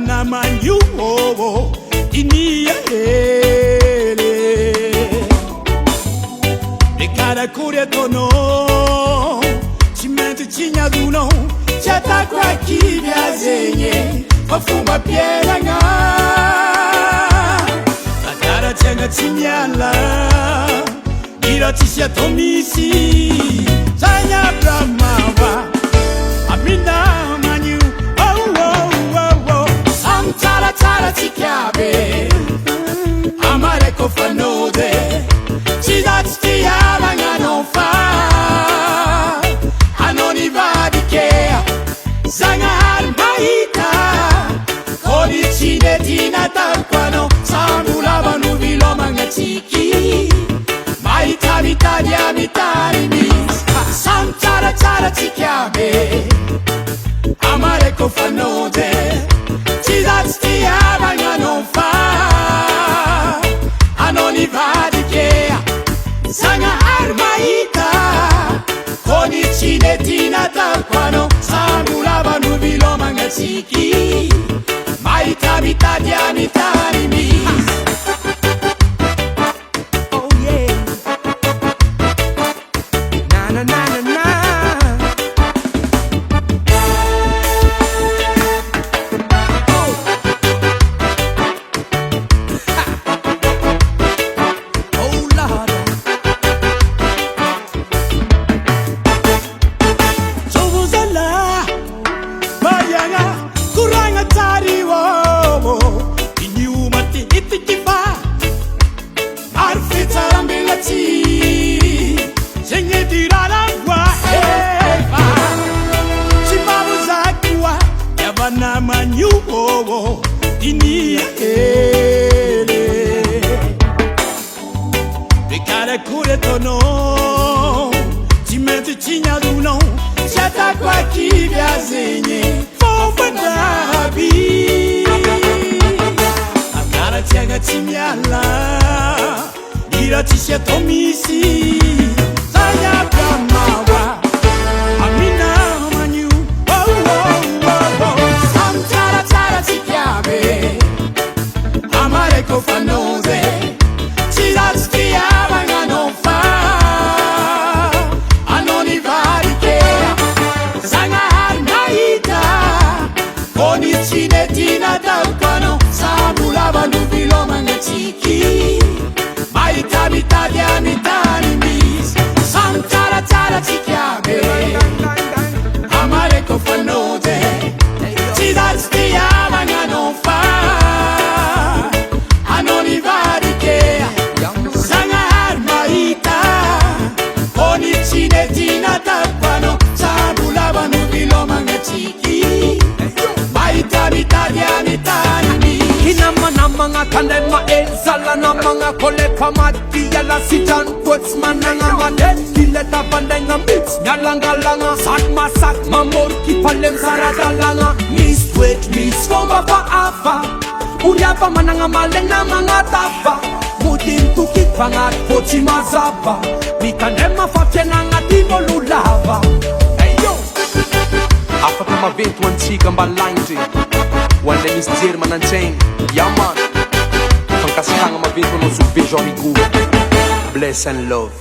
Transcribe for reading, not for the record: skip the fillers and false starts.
Yavana manyu ovo inia ele Rekara kure tono Chimento chinya duno Chata kwa kibya zenye Wafuma pielanga Tatara chenga chimyala Ira tisya tomisi Zanya brahmawa Amina manyu Samtara tara tikabe Amare kofanode Chizati yabanga no fa Anoni vadike Zanga harmaita Kodi chine tina tarkwano Samula banu vilo manga chiki Maita mitadia mitari mis Samtara tara tikabe Amare kofanode Chizati yabanga no fa Anoni vadike Zanga armaita Koni chine tina tarkwano Samula banu vilo manga chiki Maita mitadia mitari mis Oh yeah. Na na na na na. Oh Lord. Sovuzala Mayanga Kuranga tari wo Inyumati itikifa Arfitara mbelati Zenye dirala wa eva Chimabu zakua Yavana manyu ovo Inia ele Rekara kure tono Chimenti chinya duno Chata kwa kibya zenye Fofa dabi Akara tiaga chimyala Ira tisya tomisi Zanya brahmawa Amina manyu Samtara tara tikyabe Amare kofanode Chizatski yabanga no fa Anoni varike Zanga harmaita Koni chine tina dalkwano Samula banu vilo manga chiki Maita mitadia mitani mis Samtara tara tikyabe Amare kofanode Chizatski yabanga no fa Anoni varike Zanga harmaita Koni chine tina tarkwano Samula banu vilo manga chiki Maita mitadia mitani mis Kinama na mga kanema Zala na mga kolepa mati Yala sitan puts mananga madet Kileta pandenga mix Nyalanga langa Sakma morki palem sarada langa Miss wet miss fomba pa afa Uriapa mananga malena mga tafa Mudin tukik pangat pochi mazaba Mikanema fatya nanga timo lulava Hey yo Afaka maventy antsika mba lagnitry ho an'ilay misy jery manantsegny yaman fankasitragna maventy manao sobe Jean Rigaud bless and love